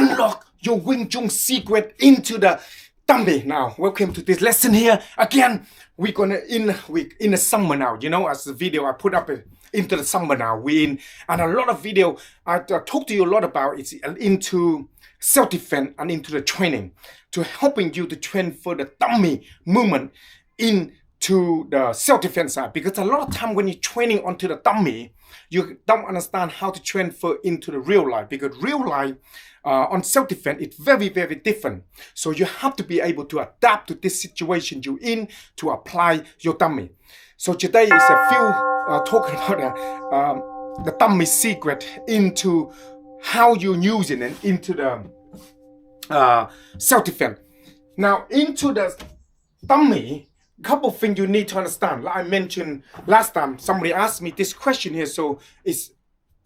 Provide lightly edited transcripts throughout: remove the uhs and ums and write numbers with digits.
unlock your Wing Chun secret into the dummy. Now, welcome to this lesson here. Again, we're gonna in the summer now. You know, as the video I put up into the summer now. We in, and a lot of video I talked to you a lot about it's into self-defense and into the training to helping you to train for the dummy movement into the self-defense side. Because a lot of time when you're training onto the dummy, you don't understand how to transfer into the real life, because real life on self-defense it's very, very different. So you have to be able to adapt to this situation you're in to apply your dummy. So today is a few talking about the dummy secret into how you're using it into the self-defense. Now into the dummy, couple of things you need to understand. Like I mentioned last time, somebody asked me this question here, so it's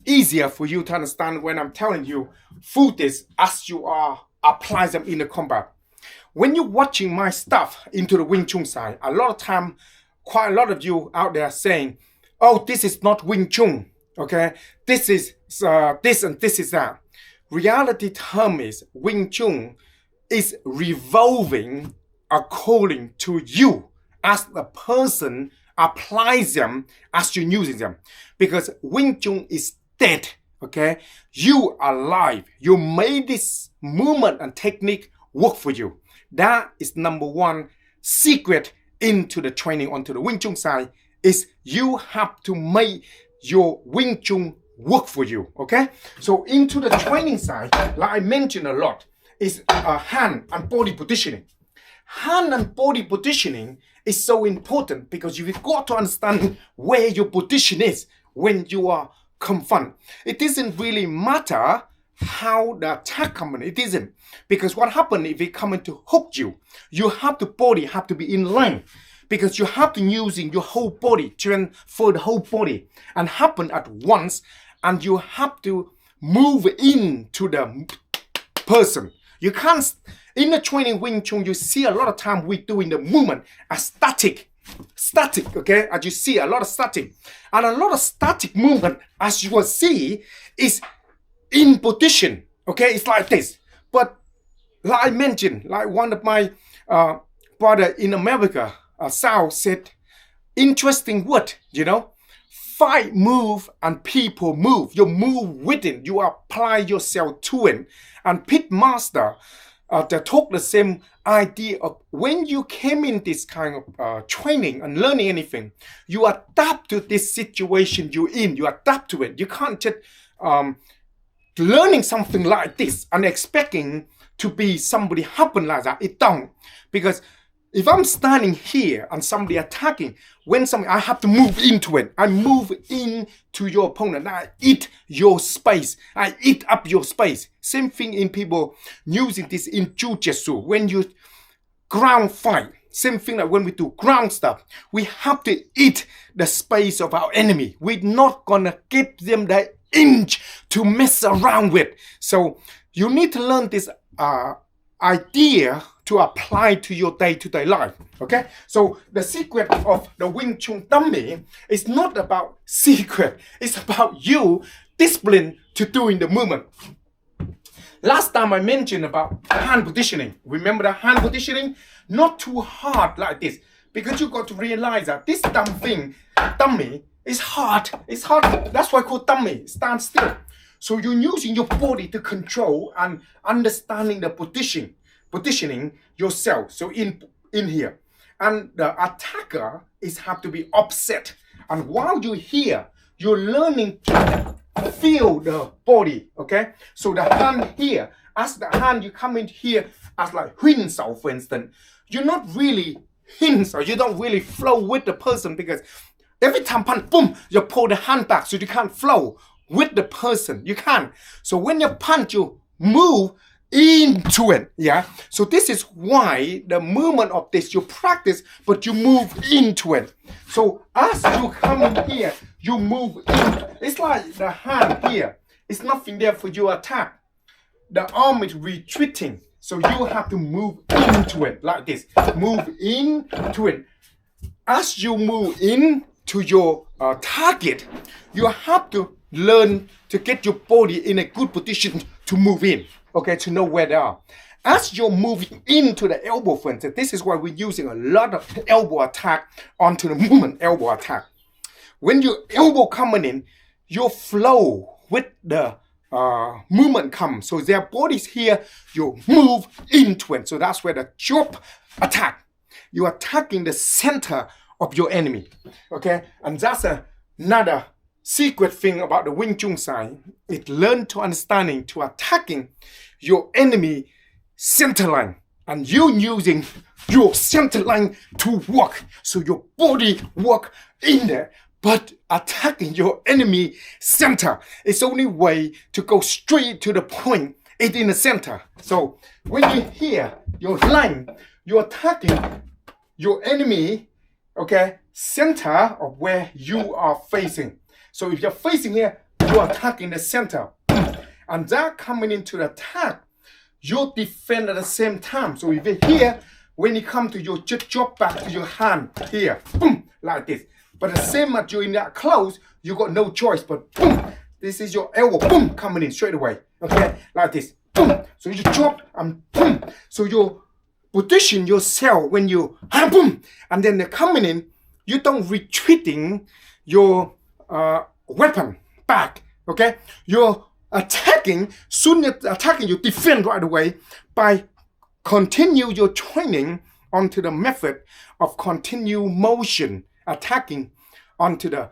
easier for you to understand when I'm telling you through this as you are apply them in the combat. When you're watching my stuff into the Wing Chun side, a lot of time, quite a lot of you out there saying, oh, this is not Wing Chun, okay? This is this and this is that. Reality term is Wing Chun is revolving according to you as the person applies them as you're using them. Because Wing Chun is dead, okay? You are alive. You made this movement and technique work for you. That is number one secret into the training onto the Wing Chun side is you have to make your Wing Chun work for you, okay? So into the training side, like I mentioned a lot, is hand and body positioning. Hand and body positioning is so important because you've got to understand where your position is when you are confronted. It doesn't really matter how the attack comes in. It isn't. Because what happens if it comes to hook you, you have the body have to be in line. Because you have to using your whole body, transfer the whole body and happen at once, and you have to move into the person. You can't, in the training Wing Chun, you see a lot of time we doing the movement as static, okay? As you see a lot of static. And a lot of static movement, as you will see, is in position, okay? It's like this. But like I mentioned, like one of my brother in America, Sal said, interesting word, you know? Fight move and people move. You move within. You apply yourself to it. And Pit Master, they talk the same idea of when you came in this kind of training and learning anything, you adapt to this situation you're in. You adapt to it. You can't just learning something like this and expecting to be somebody happen like that. It don't. Because if I'm standing here and somebody attacking, when somebody, I have to move into it. I move into your opponent. I eat your space. I eat up your space. Same thing in people using this in Jiu-Jitsu. When you ground fight, same thing like when we do ground stuff, we have to eat the space of our enemy. We're not gonna give them the inch to mess around with. So you need to learn this idea to apply to your day-to-day life, okay? So the secret of the Wing Chun Dummy is not about secret. It's about you discipline to doing the movement. Last time I mentioned about hand positioning. Remember the hand positioning? Not too hard like this, because you got to realize that this dummy, is hard. It's hard. That's why I call dummy. Stand still. So you're using your body to control and understanding the positioning yourself. So in here, and the attacker is have to be offset. And while you're here, you're learning to feel the body. Okay. So the hand here, as the hand you come in here as like Huinsao, for instance, you're not really Huinsao. You don't really flow with the person because every time punch, boom, you pull the hand back, so you can't flow with the person. You can't. So when you punch, you move into it. Yeah. So this is why the movement of this you practice, but you move into it. So as you come in here, you move in. It's like the hand here. It's nothing there for you attack. The arm is retreating. So you have to move into it like this. Move into it. As you move in to your target, you have to learn to get your body in a good position to move in, okay, to know where they are. As you're moving into the elbow, for instance, this is why we're using a lot of elbow attack onto the movement elbow attack. When your elbow coming in, your flow with the movement comes. So their body's here, you move into it. So that's where the chop attack. You're attacking the center of your enemy, okay? And that's another secret thing about the Wing Chun side. It learn to understanding to attacking your enemy center line, and you using your center line to work, so your body work in there, but attacking your enemy center is only way to go straight to the point. It's in the center. So when you hear your line, you're attacking your enemy, okay, center of where you are facing. So if you're facing here, you're attacking the center, and that coming into the attack, you defend at the same time. So if you're here, when you come to your drop back to your hand here, boom, like this. But the same as you're in that close, you got no choice, but boom, this is your elbow, boom, coming in straight away, okay, like this, boom. So you drop and boom. So you position yourself when you, boom, and then they're coming in, you don't retreating your weapon back, okay? You're attacking, soon as attacking, you defend right away by continue your training onto the method of continue motion, attacking onto the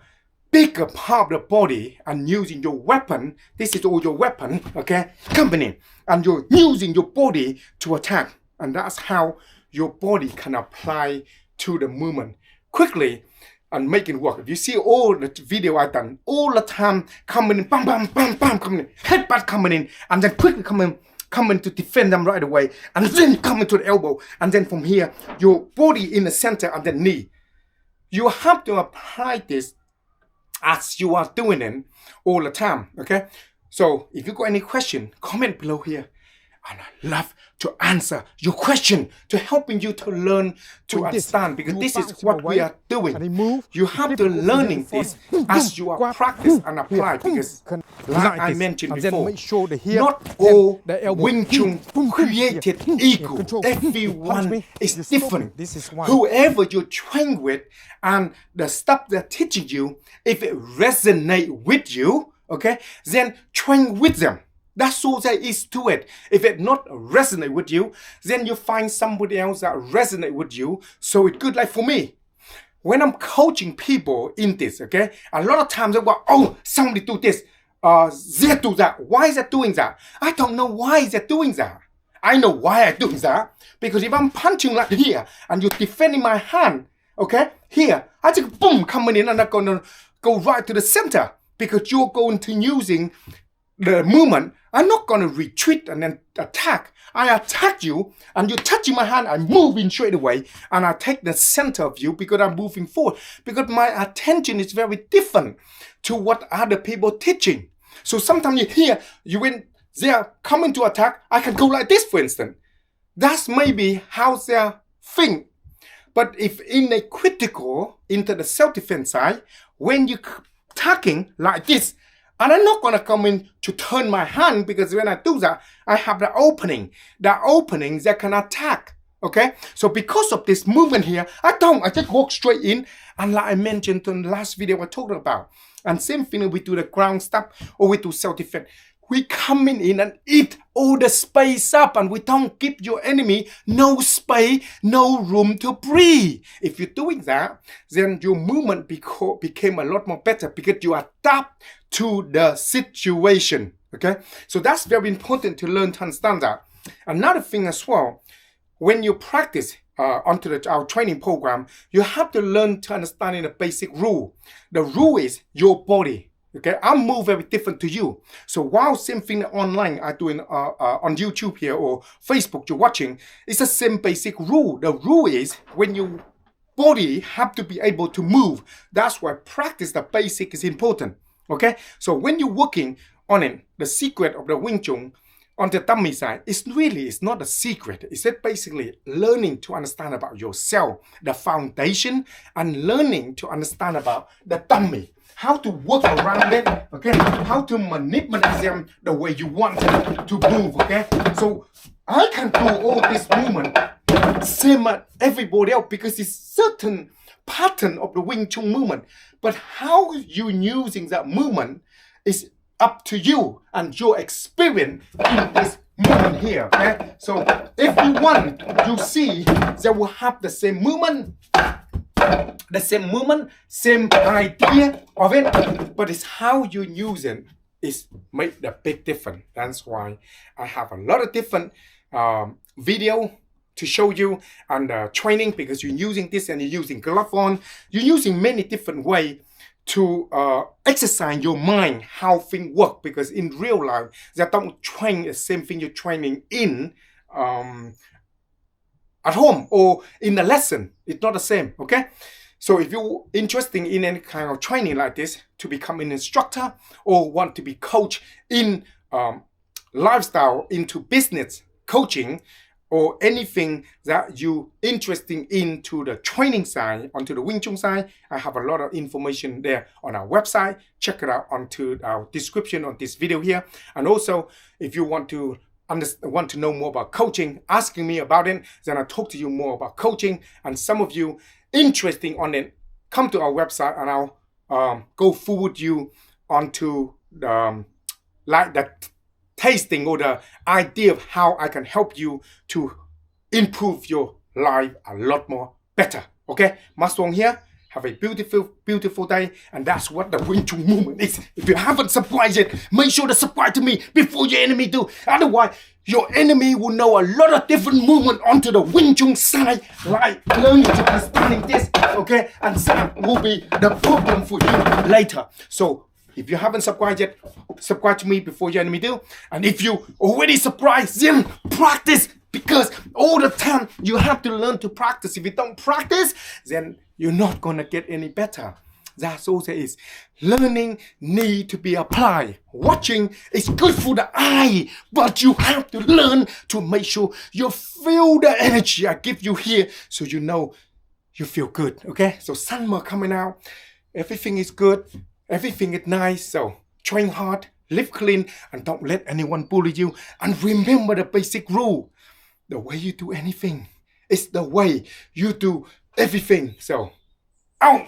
bigger part of the body and using your weapon. This is all your weapon, okay, coming in, and you're using your body to attack, and that's how your body can apply to the movement quickly and make it work. If you see all the video I've done, all the time coming in, bam, bam, bam, bam, coming in, headbutt coming in, and then quickly coming to defend them right away, and then coming to the elbow, and then from here, your body in the center, and then knee. You have to apply this as you are doing it all the time, okay? So if you got any question, comment below here, and I love to answer your question, to helping you to learn to understand, because this is what we are doing. You have to learning this as you are practice and apply, because like I mentioned before, not all Wing Chun created equal. Everyone is different. Whoever you train with and the stuff they're teaching you, if it resonate with you, okay, then train with them. That's all there is to it. If it not resonate with you, then you find somebody else that resonate with you. So it's good. Like for me, when I'm coaching people in this, okay, a lot of times they go, oh, somebody do this, they do that. Why is they doing that? I don't know why they're doing that. I know why I'm doing that. Because if I'm punching like here and you're defending my hand, okay, here, I just boom, coming in and I'm going to go right to the center, because you're going to using the movement. I'm not going to retreat and then attack. I attack you and you touching my hand, I'm moving straight away, and I take the center of you because I'm moving forward, because my attention is very different to what other people teaching. So sometimes you hear, when they're coming to attack, I can go like this, for instance. That's maybe how they think. But if in a critical, into the self-defense side, when you attacking like this, and I'm not going to come in to turn my hand, because when I do that, I have the opening. The openings that can attack, okay? So because of this movement here, I just walk straight in. And like I mentioned in the last video I talked about. And same thing, we do the ground stuff or we do self-defense. We come in and eat all the space up, and we don't give your enemy no space, no room to breathe. If you're doing that, then your movement became a lot more better, because you adapt to the situation, okay? So that's very important to learn to understand that. Another thing as well, when you practice onto our training program, you have to learn to understand the basic rule. The rule is your body. Okay, I move very different to you. So while same thing online I doing on YouTube here or Facebook you're watching, it's the same basic rule. The rule is when your body have to be able to move. That's why practice the basic is important. Okay, so when you're working on it, the secret of the Wing Chun on the dummy side, it's not a secret. It's basically learning to understand about yourself, the foundation, and learning to understand about the dummy. how to work around it, okay? How to manipulate them the way you want them to move, okay? So I can do all this movement same as everybody else because it's certain pattern of the Wing Chun movement. But how you using that movement is up to you and your experience in this movement here, okay? So if you want, you see they will have the same movement, same idea of it, but it's how you use it is make the big difference. That's why I have a lot of different video to show you and training, because you're using this and you're using glove on, you're using many different ways to exercise your mind how things work, because in real life they don't train the same thing you're training in at home or in a lesson. It's not the same, okay? So if you're interested in any kind of training like this to become an instructor or want to be coach in lifestyle, into business coaching, or anything that you interested into the training side, onto the Wing Chun side, I have a lot of information there on our website. Check it out onto our description on this video here. And also, if you want to know more about coaching, asking me about it, then I'll talk to you more about coaching. And some of you interested on it, come to our website and I'll go forward you onto like the tasting or the idea of how I can help you to improve your life a lot more better. Okay, Master Wong here. Have a beautiful, beautiful day. And that's what the Wing Chun movement is. If you haven't subscribed yet, make sure to subscribe to me before your enemy do. Otherwise, your enemy will know a lot of different movement onto the Wing Chun side, like learning to understanding this, okay? And that will be the problem for you later. So if you haven't subscribed yet, subscribe to me before your enemy do. And if you already subscribed, then practice, because all the time you have to learn to practice. If you don't practice, then you're not gonna get any better. That's all there is. Learning need to be applied. Watching is good for the eye, but you have to learn to make sure you feel the energy I give you here, so you know you feel good, okay? So summer coming out, everything is good. Everything is nice, so train hard, live clean, and don't let anyone bully you. And remember the basic rule. The way you do anything is the way you do everything. So, out!